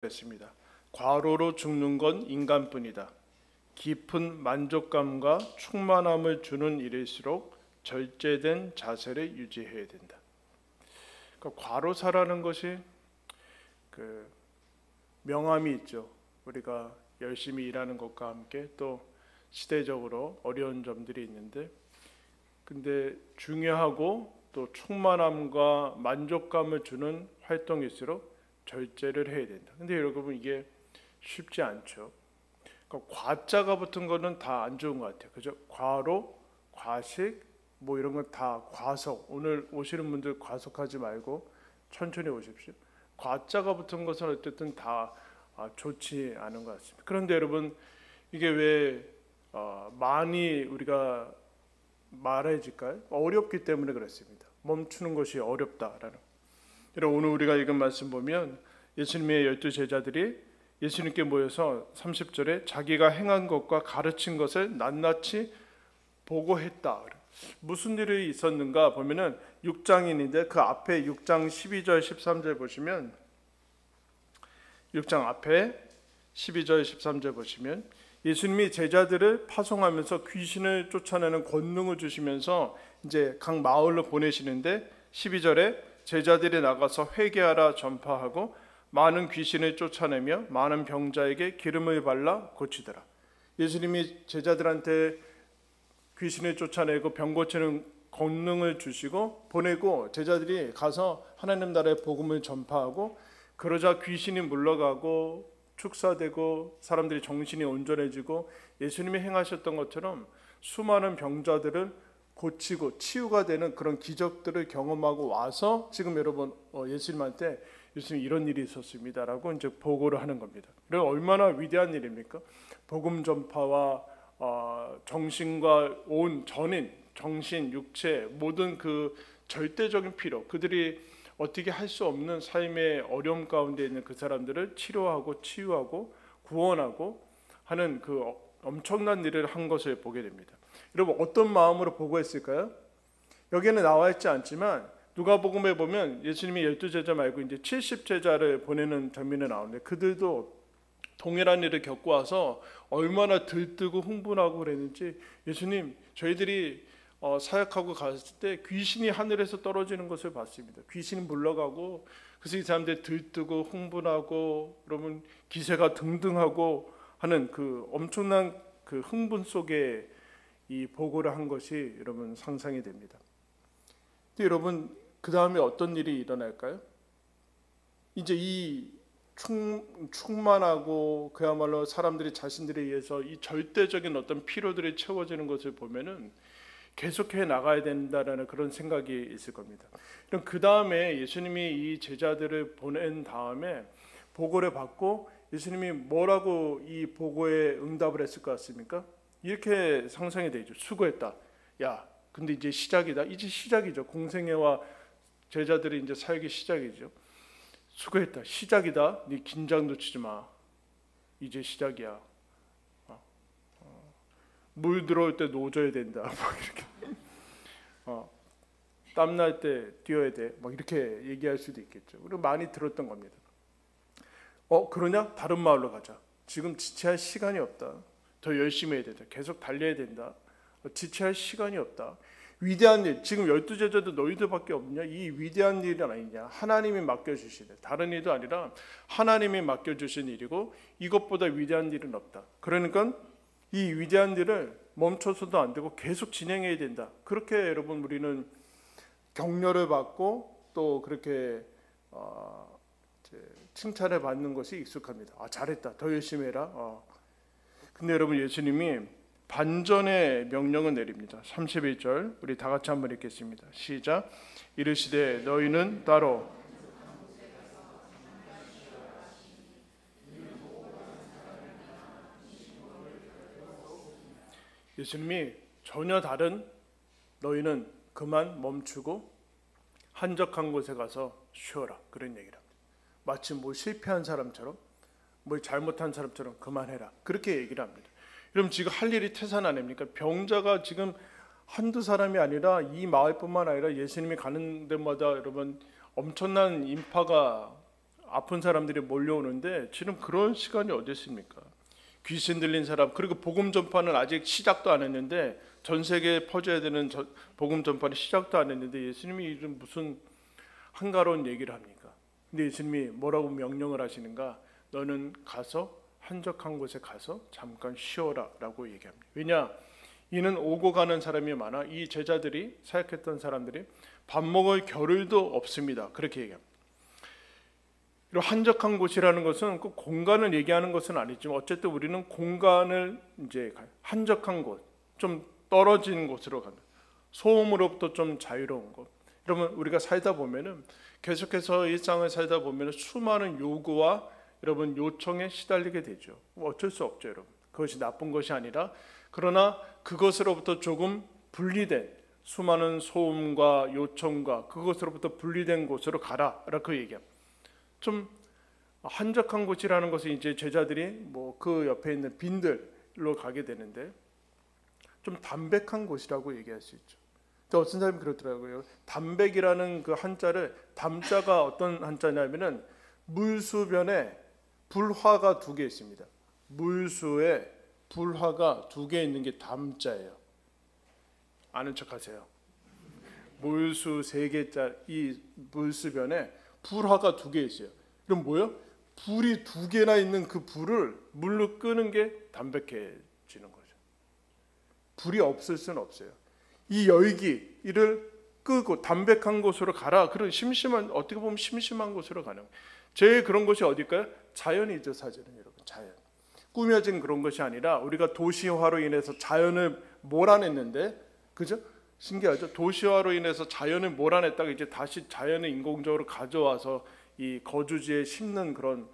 했습니다. 과로로 죽는 건 인간뿐이다. 깊은 만족감과 충만함을 주는 일일수록 절제된 자세를 유지해야 된다. 그러니까 과로사라는 것이 그 명암이 있죠. 우리가 열심히 일하는 것과 함께 또 시대적으로 어려운 점들이 있는데, 근데 중요하고 또 충만함과 만족감을 주는 활동일수록 절제를 해야 된다. 근데 여러분 이게 쉽지 않죠. 그러니까 과자가 붙은 거는 다 안 좋은 것 같아요. 그죠? 과로, 과식, 뭐 이런 건 다 과속. 오늘 오시는 분들 과속하지 말고 천천히 오십시오. 과자가 붙은 것은 어쨌든 다 좋지 않은 것 같습니다. 그런데 여러분 이게 왜 많이 우리가 말해질까요? 어렵기 때문에 그렇습니다. 멈추는 것이 어렵다라는. 여러분 오늘 우리가 읽은 말씀 보면 예수님의 12 제자들이 예수님께 모여서 30절에 자기가 행한 것과 가르친 것을 낱낱이 보고했다. 무슨 일이 있었는가 보면은 6장인데 그 앞에 6장 12절 13절 보시면 6장 앞에 12절 13절 보시면 예수님이 제자들을 파송하면서 귀신을 쫓아내는 권능을 주시면서 이제 각 마을로 보내시는데 12절에 제자들이 나가서 회개하라 전파하고 많은 귀신을 쫓아내며 많은 병자에게 기름을 발라 고치더라. 예수님이 제자들한테 귀신을 쫓아내고 병 고치는 권능을 주시고 보내고 제자들이 가서 하나님 나라의 복음을 전파하고 그러자 귀신이 물러가고 축사되고 사람들이 정신이 온전해지고 예수님이 행하셨던 것처럼 수많은 병자들을 고치고 치유가 되는 그런 기적들을 경험하고 와서 지금 여러분 예수님한테 예수님 이런 일이 있었습니다라고 이제 보고를 하는 겁니다. 그럼 얼마나 위대한 일입니까? 복음 전파와 정신과 온 전인, 정신, 육체 모든 그 절대적인 필요, 그들이 어떻게 할 수 없는 삶의 어려움 가운데 있는 그 사람들을 치료하고 치유하고 구원하고 하는 그 엄청난 일을 한 것을 보게 됩니다. 여러분 어떤 마음으로 보고했을까요? 여기에는 나와 있지 않지만 누가복음에 보면 예수님이 12제자 말고 이제 70제자를 보내는 장면이 나오는데 그들도 동일한 일을 겪고 와서 얼마나 들뜨고 흥분하고 그랬는지 예수님 저희들이 사역하고 갔을 때 귀신이 하늘에서 떨어지는 것을 봤습니다. 귀신이 물러가고 그래서 이 사람들이 들뜨고 흥분하고 여러분 기세가 등등하고 하는 그 엄청난 그 흥분 속에 이 보고를 한 것이 여러분 상상이 됩니다. 근데 여러분 그 다음에 어떤 일이 일어날까요? 이제 이 충만하고 그야말로 사람들이 자신들에 의해서 이 절대적인 어떤 필요들이 채워지는 것을 보면은 계속해 나가야 된다라는 그런 생각이 있을 겁니다. 그럼 그 다음에 예수님이 이 제자들을 보낸 다음에 보고를 받고 예수님이 뭐라고 이 보고에 응답을 했을 것 같습니까? 이렇게 상상이 되죠. 수고했다. 야, 근데 이제 시작이다. 이제 시작이죠. 공생애와 제자들이 이제 사역이 시작이죠. 수고했다. 시작이다. 네 긴장 놓치지 마. 이제 시작이야. 물 들어올 때 노져야 된다. 막 이렇게. 땀 날 때 뛰어야 돼. 막 이렇게 얘기할 수도 있겠죠. 그리고 많이 들었던 겁니다. 그러냐? 다른 마을로 가자. 지금 지체할 시간이 없다. 더 열심히 해야 된다. 계속 달려야 된다. 지체할 시간이 없다. 위대한 일, 지금 12제자도 너희들밖에 없냐? 이 위대한 일은 아니냐? 하나님이 맡겨주시네. 다른 일도 아니라 하나님이 맡겨주신 일이고 이것보다 위대한 일은 없다. 그러니까 이 위대한 일을 멈춰서도 안 되고 계속 진행해야 된다. 그렇게 여러분 우리는 격려를 받고 또 그렇게 칭찬을 받는 것이 익숙합니다. 잘했다. 더 열심히 해라. 근데 여러분 예수님이 반전의 명령을 내립니다. 31절 우리 다 같이 한번 읽겠습니다. 시작. 이르시되 너희는 따로 예수님이 전혀 다른 너희는 그만 멈추고 한적한 곳에 가서 쉬어라 그런 얘기를 합니다. 마치 뭐 실패한 사람처럼 뭐 잘못한 사람처럼 그만해라 그렇게 얘기를 합니다. 여러분 지금 할 일이 태산 아닙니까? 병자가 지금 한두 사람이 아니라 이 마을뿐만 아니라 예수님이 가는 데마다 여러분 엄청난 인파가 아픈 사람들이 몰려오는데 지금 그런 시간이 어디 있습니까? 귀신 들린 사람, 그리고 복음 전파는 아직 시작도 안 했는데, 전 세계에 퍼져야 되는 복음 전파는 시작도 안 했는데 예수님이 이런 무슨 한가로운 얘기를 합니까? 근데 예수님이 뭐라고 명령을 하시는가? 너는 가서 한적한 곳에 가서 잠깐 쉬어라 라고 얘기합니다. 왜냐? 이는 오고 가는 사람이 많아 이 제자들이, 사역했던 사람들이 밥 먹을 겨를도 없습니다. 그렇게 얘기합니다. 이런 한적한 곳이라는 것은 그 공간을 얘기하는 것은 아니지만 어쨌든 우리는 공간을 이제 한적한 곳, 좀 떨어진 곳으로 가는, 소음으로부터 좀 자유로운 곳. 여러분, 우리가 살다 보면은, 계속해서 일상을 살다 보면은 수많은 요구와 여러분 요청에 시달리게 되죠. 어쩔 수 없죠, 여러분. 그것이 나쁜 것이 아니라, 그러나 그것으로부터 조금 분리된, 수많은 소음과 요청과 그것으로부터 분리된 곳으로 가라라고 얘기합니다. 좀 한적한 곳이라는 것은 이제 제자들이 뭐 그 옆에 있는 빈들로 가게 되는데, 좀 담백한 곳이라고 얘기할 수 있죠. 또 어떤 사람이 그러더라고요. 담백이라는 그 한자를, 담자가 어떤 한자냐면은 물수변에 불화가 2개 있습니다. 물수에 불화가 2개 있는 게 담자예요. 아는 척하세요. 물수 3개짜 이 물수변에 불화가 2개 있어요. 그럼 뭐요? 불이 2개나 있는 그 불을 물로 끄는 게 담백해지는 거죠. 불이 없을 수는 없어요. 이 열기를 끄고 담백한 곳으로 가라. 그런 심심한, 어떻게 보면 심심한 곳으로 가는 거예요. 제일 그런 곳이 어딜까요? 자연이죠, 사실은 여러분. 자연. 꾸며진 그런 것이 아니라 우리가 도시화로 인해서 자연을 몰아냈는데, 그죠? 신기하죠? 도시화로 인해서 자연을 몰아냈다가 이제 다시 자연을 인공적으로 가져와서 이 거주지에 심는 그런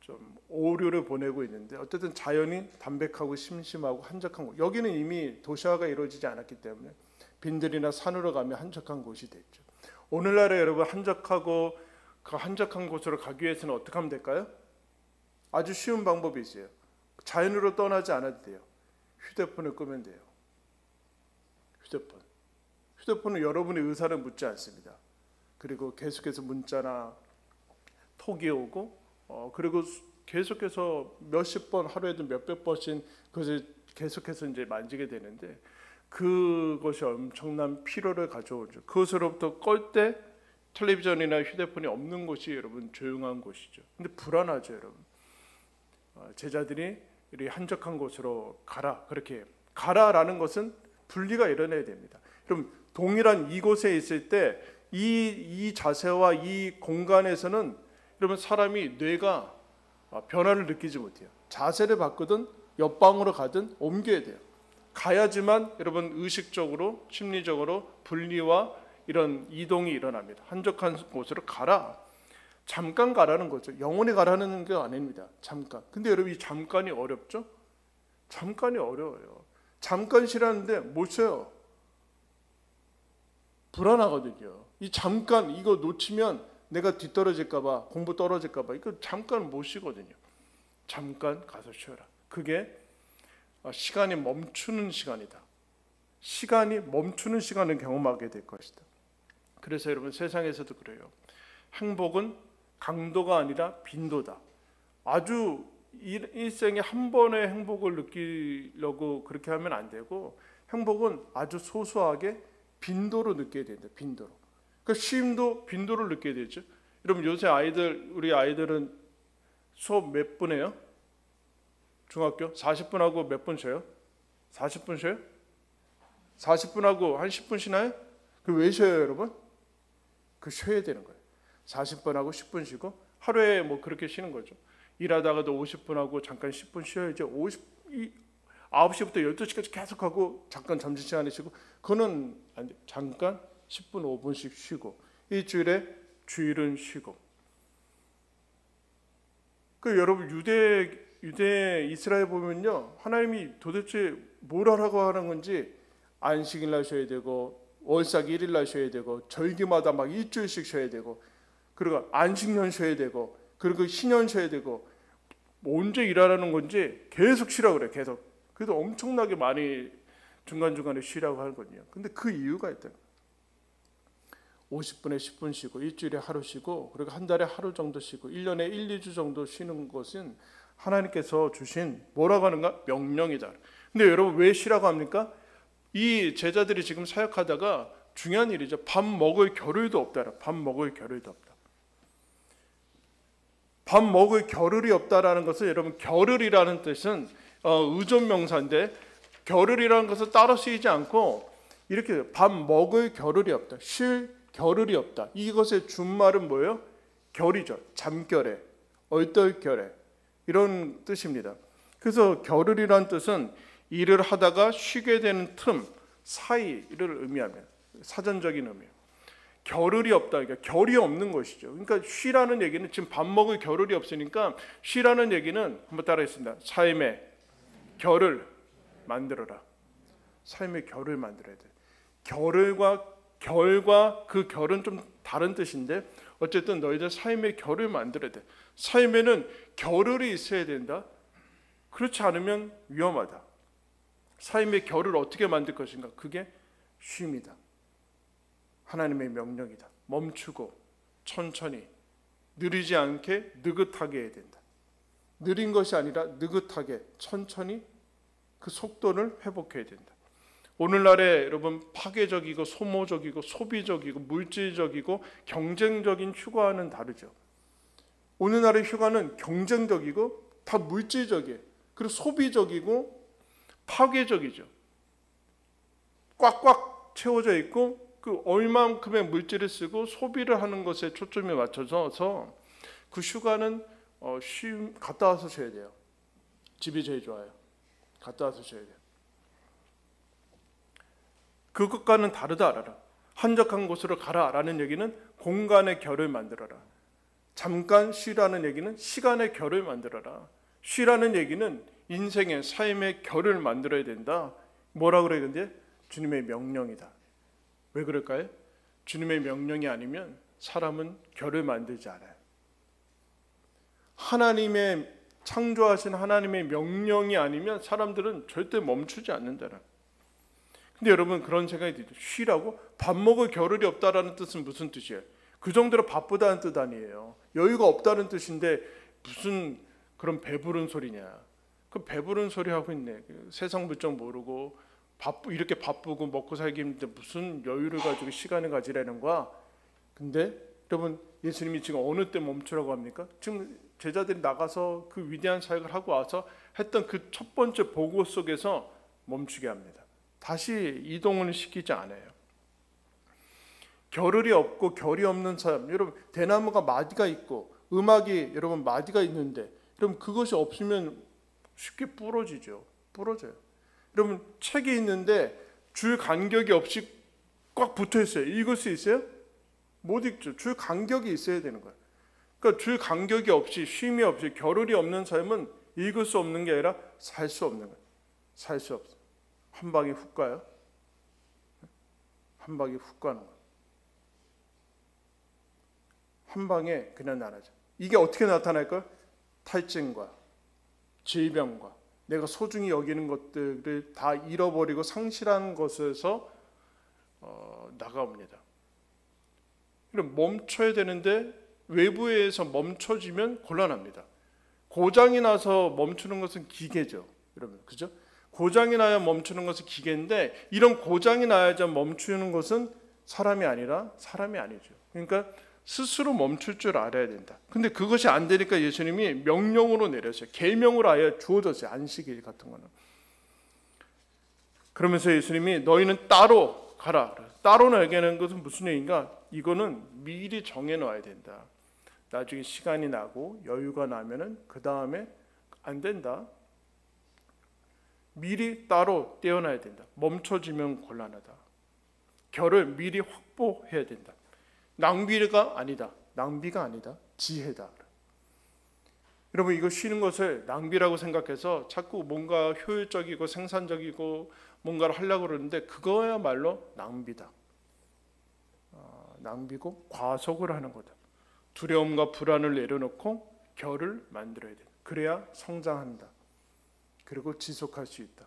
좀 오류를 보내고 있는데, 어쨌든 자연이 담백하고 심심하고 한적한 곳. 여기는 이미 도시화가 이루어지지 않았기 때문에 빈들이나 산으로 가면 한적한 곳이 됐죠. 오늘날에 여러분, 한적하고 그 한적한 곳으로 가기 위해서는 어떻게 하면 될까요? 아주 쉬운 방법이 있어요. 자연으로 떠나지 않아도 돼요. 휴대폰을 끄면 돼요. 휴대폰은 여러분의 의사를 묻지 않습니다. 그리고 계속해서 문자나 톡이 오고, 그리고 계속해서 몇십 번, 하루에도 몇백 번씩 그것을 계속해서 이제 만지게 되는데, 그것이 엄청난 피로를 가져오죠. 그것으로부터 끌 때 텔레비전이나 휴대폰이 없는 곳이 여러분 조용한 곳이죠. 근데 불안하죠, 여러분. 제자들이 이 한적한 곳으로 가라, 그렇게 가라라는 것은 분리가 일어나야 됩니다. 그럼 동일한 이곳에 있을 때 이 자세와 이 공간에서는 여러분 사람이 뇌가 변화를 느끼지 못해요. 자세를 바꾸든 옆방으로 가든 옮겨야 돼요. 가야지만 여러분 의식적으로, 심리적으로 분리와 이런 이동이 일어납니다. 한적한 곳으로 가라. 잠깐 가라는 거죠. 영원히 가라는 게 아닙니다. 잠깐. 근데 여러분, 이 잠깐이 어렵죠? 잠깐이 어려워요. 잠깐 쉬라는데 못 쉬어요. 불안하거든요. 이 잠깐, 이거 놓치면 내가 뒤떨어질까봐, 공부 떨어질까봐, 이거 잠깐 못 쉬거든요. 잠깐 가서 쉬어라. 그게 시간이 멈추는 시간이다. 시간이 멈추는 시간을 경험하게 될 것이다. 그래서 여러분, 세상에서도 그래요. 행복은 강도가 아니라 빈도다. 아주 일생에 한 번의 행복을 느끼려고 그렇게 하면 안 되고, 행복은 아주 소소하게 빈도로 느껴야 된다. 빈도로. 그러니까 쉼도 빈도를 느껴야 되죠. 여러분, 요새 우리 아이들은 수업 몇 분 해요? 중학교 40분 하고 몇 분 쉬어요? 40분 쉬어요? 40분 하고 한 10분 쉬나요? 그 왜 쉬어요, 여러분? 그 쉬어야 되는 거예요. 40분 하고 10분 쉬고, 하루에 뭐 그렇게 쉬는 거죠. 일하다가도 50분 하고 잠깐 10분 쉬어야죠. 9시부터 12시까지 계속 하고 잠깐 점심시간에 쉬고, 그거는 안 돼. 잠깐 10분 5분씩 쉬고, 일주일에 주일은 쉬고. 그 여러분, 유대 이스라엘 보면요, 하나님이 도대체 뭘 하라고 하는 건지, 안식일 날 쉬어야 되고, 월삭 1일 날 쉬어야 되고, 절기마다 막 일주일씩 쉬어야 되고, 그리고 안식년 쉬어야 되고, 그리고 신년 쉬어야 되고, 언제 일하라는 건지 계속 쉬라고 그래요. 계속. 그래도 엄청나게 많이 중간중간에 쉬라고 하거든요. 근데 그 이유가 있다. 50분에 10분 쉬고 일주일에 하루 쉬고 그리고 한 달에 하루 정도 쉬고 1년에 1, 2주 정도 쉬는 것은 하나님께서 주신 뭐라고 하는가? 명령이다. 근데 여러분 왜 쉬라고 합니까? 이 제자들이 지금 사역하다가 중요한 일이죠. 밥 먹을 겨를도 없다. 밥 먹을 겨를도 없다. 밥 먹을 겨를이 없다라는 것은 여러분 겨를이라는 뜻은 의존명사인데 겨를이라는 것은 따로 쓰이지 않고 이렇게 밥 먹을 겨를이 없다. 쉴 겨를이 없다. 이것의 준말은 뭐예요? 결이죠. 잠결에, 얼떨결에 이런 뜻입니다. 그래서 겨를이라는 뜻은 일을 하다가 쉬게 되는 틈 사이를 의미합니다. 사전적인 의미예요. 겨를이 없다. 그러니까 결이 없는 것이죠. 그러니까 쉬라는 얘기는 지금 밥 먹을 겨를이 없으니까 쉬라는 얘기는 한번 따라했습니다. 삶의 결을 만들어라. 삶의 결을 만들어야 돼. 결과 그 결은 좀 다른 뜻인데 어쨌든 너희들 삶의 결을 만들어야 돼. 삶에는 겨를이 있어야 된다. 그렇지 않으면 위험하다. 삶의 결을 어떻게 만들 것인가? 그게 쉼이다. 하나님의 명령이다. 멈추고 천천히 느리지 않게 느긋하게 해야 된다. 느린 것이 아니라 느긋하게 천천히 그 속도를 회복해야 된다. 오늘날에 여러분 파괴적이고 소모적이고 소비적이고 물질적이고 경쟁적인 휴가와는 다르죠. 오늘날의 휴가는 경쟁적이고 다 물질적이에요. 그리고 소비적이고 파괴적이죠. 꽉꽉 채워져 있고 그 얼마만큼의 물질을 쓰고 소비를 하는 것에 초점이 맞춰져서 그 휴가는 갔다 와서 쉬어야 돼요. 집이 제일 좋아요. 갔다 와서 쉬어야 돼요. 그것과는 다르다 알아라. 한적한 곳으로 가라라는 얘기는 공간의 결을 만들어라. 잠깐 쉬라는 얘기는 시간의 결을 만들어라. 쉬라는 얘기는 인생의 삶의 결을 만들어야 된다. 뭐라 그래야 되는데? 주님의 명령이다. 왜 그럴까요? 주님의 명령이 아니면 사람은 결을 만들지 않아요. 하나님의 창조하신 하나님의 명령이 아니면 사람들은 절대 멈추지 않는다는. 근데 여러분 그런 생각이 들죠. 쉬라고? 밥 먹을 겨를이 없다라는 뜻은 무슨 뜻이에요? 그 정도로 바쁘다는 뜻 아니에요. 여유가 없다는 뜻인데 무슨 그런 배부른 소리냐. 그 배부른 소리 하고 있네. 세상 물정 모르고 이렇게 바쁘고 먹고 살기 힘든데 무슨 여유를 가지고 시간을 가지라는 거야. 근데 여러분 예수님이 지금 어느 때 멈추라고 합니까? 지금 제자들이 나가서 그 위대한 사역을 하고 와서 했던 그 첫 번째 보고 속에서 멈추게 합니다. 다시 이동을 시키지 않아요. 겨를이 없고 결이 없는 사람, 여러분 대나무가 마디가 있고 음악이 여러분 마디가 있는데 여러분 그것이 없으면 쉽게 부러지죠. 부러져요. 여러분 책이 있는데 줄 간격이 없이 꽉 붙어 있어요. 읽을 수 있어요? 못 읽죠. 줄 간격이 있어야 되는 거예요. 그러니까 줄 간격이 없이 쉼이 없이 겨를이 없는 삶은 읽을 수 없는 게 아니라 살 수 없는 거예요. 살 수 없어. 한 방에 훅 가요. 한 방에 훅 가는 거예요. 한 방에 그냥 나라죠. 이게 어떻게 나타날까요? 탈진과 질병과 내가 소중히 여기는 것들을 다 잃어버리고 상실한 것에서 나가옵니다. 그럼 멈춰야 되는데 외부에서 멈춰지면 곤란합니다. 고장이 나서 멈추는 것은 기계죠. 여러분, 그죠? 고장이 나야 멈추는 것은 기계인데 이런 고장이 나야지 멈추는 것은 사람이 아니라 사람이 아니죠. 그러니까 스스로 멈출 줄 알아야 된다. 근데 그것이 안 되니까 예수님이 명령으로 내렸어요. 계명으로 아예 주어졌어요. 안식일 같은 거는. 그러면서 예수님이 너희는 따로 가라. 따로 나가는 것은 무슨 얘기인가? 이거는 미리 정해놓아야 된다. 나중에 시간이 나고 여유가 나면은 그 다음에 안 된다. 미리 따로 떼어놔야 된다. 멈춰지면 곤란하다. 결을 미리 확보해야 된다. 낭비가 아니다. 낭비가 아니다. 지혜다. 여러분 이거 쉬는 것을 낭비라고 생각해서 자꾸 뭔가 효율적이고 생산적이고 뭔가를 하려고 그러는데 그거야말로 낭비다. 낭비고 과속을 하는 거다. 두려움과 불안을 내려놓고 결을 만들어야 돼. 그래야 성장한다. 그리고 지속할 수 있다.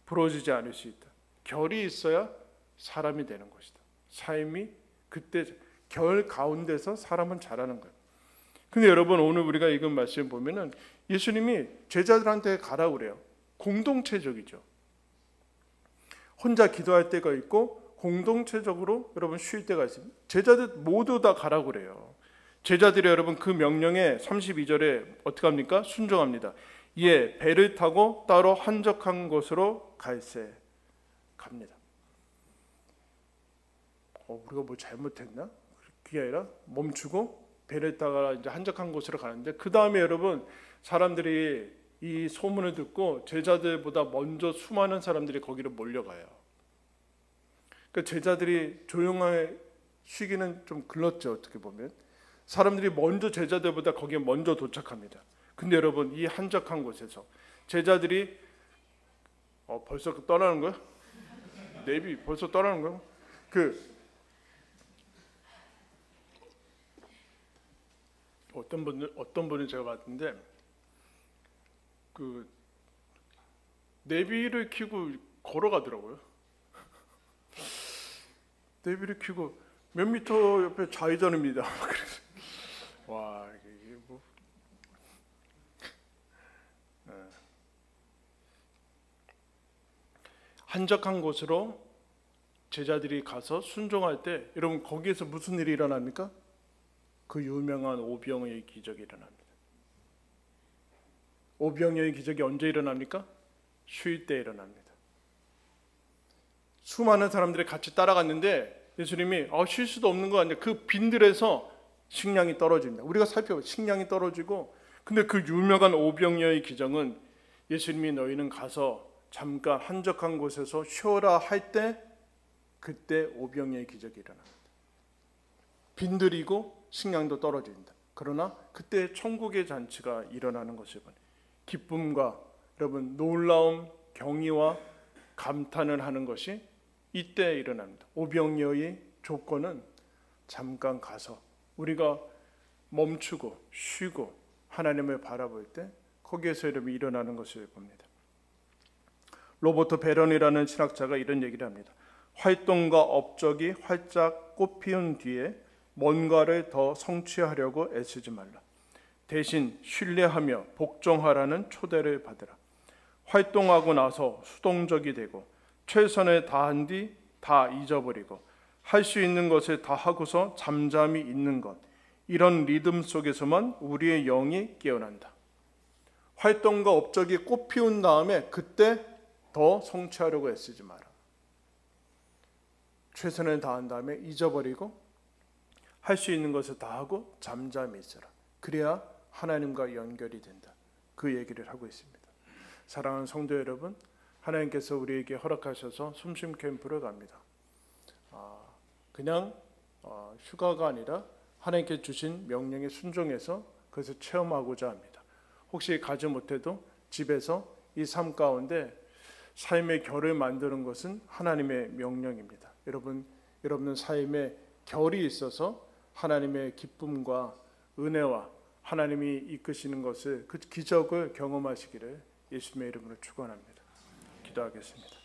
부러지지 않을 수 있다. 결이 있어야 사람이 되는 것이다. 삶이 그때 결 가운데서 사람은 자라는 거예요. 근데 여러분 오늘 우리가 읽은 말씀 보면은 예수님이 제자들한테 가라고 그래요. 공동체적이죠. 혼자 기도할 때가 있고 공동체적으로 여러분 쉴 때가 있습니다. 제자들 모두 다 가라고 그래요. 제자들이 여러분 그 명령에 32절에 어떻게 합니까? 순종합니다. 예, 배를 타고 따로 한적한 곳으로 갈새 갑니다. 우리가 뭐 잘못했나? 그게 아니라 멈추고 배를 타고 이제 한적한 곳으로 가는데 그 다음에 여러분 사람들이 이 소문을 듣고 제자들보다 먼저 수많은 사람들이 거기로 몰려가요. 그러니까 제자들이 조용하게 쉬기는 좀 글렀죠. 어떻게 보면 사람들이 먼저 제자들보다 거기에 먼저 도착합니다. 근데 여러분 이 한적한 곳에서 제자들이 벌써 떠나는 거야? 내비 벌써 떠나는 거야? 어떤 분이 제가 봤는데 그 내비를 켜고 걸어가더라고요. 내비를 켜고 몇 미터 옆에 좌회전입니다. 그래서 와 이게 뭐 한적한 곳으로 제자들이 가서 순종할 때 여러분 거기에서 무슨 일이 일어납니까? 그 유명한 오병이어의 기적이 일어납니다. 오병이어의 기적이 언제 일어납니까? 쉴 때 일어납니다. 수많은 사람들이 같이 따라갔는데 예수님이 쉴 수도 없는 거 아니냐. 그 빈들에서 식량이 떨어집니다. 우리가 살펴보면 식량이 떨어지고 근데 그 유명한 오병이어의 기적은 예수님이 너희는 가서 잠깐 한적한 곳에서 쉬어라 할 때 그때 오병이어의 기적이 일어납니다. 빈들이고 식량도 떨어진다. 그러나 그때 천국의 잔치가 일어나는 것을 보니 기쁨과 여러분 놀라움, 경의와 감탄을 하는 것이 이때 일어납니다. 오병이어의 조건은 잠깐 가서 우리가 멈추고 쉬고 하나님을 바라볼 때 거기에서 여러분 일어나는 것을 봅니다. 로버트 베런이라는 신학자가 이런 얘기를 합니다. 활동과 업적이 활짝 꽃피운 뒤에 뭔가를 더 성취하려고 애쓰지 말라. 대신 신뢰하며 복종하라는 초대를 받으라. 활동하고 나서 수동적이 되고 최선을 다한 뒤 다 잊어버리고 할 수 있는 것을 다 하고서 잠잠히 있는 것, 이런 리듬 속에서만 우리의 영이 깨어난다. 활동과 업적이 꽃피운 다음에 그때 더 성취하려고 애쓰지 마라. 최선을 다한 다음에 잊어버리고 할 수 있는 것을 다 하고 잠잠히 있어라. 그래야 하나님과 연결이 된다. 그 얘기를 하고 있습니다. 사랑하는 성도 여러분, 하나님께서 우리에게 허락하셔서 숨쉼 캠프를 갑니다. 그냥 휴가가 아니라 하나님께 주신 명령에 순종해서 그것을 체험하고자 합니다. 혹시 가지 못해도 집에서 이 삶 가운데 삶의 결을 만드는 것은 하나님의 명령입니다. 여러분 삶에 결이 있어서 하나님의 기쁨과 은혜와 하나님이 이끄시는 것을 그 기적을 경험하시기를 예수님의 이름으로 축원합니다. 기도하겠습니다.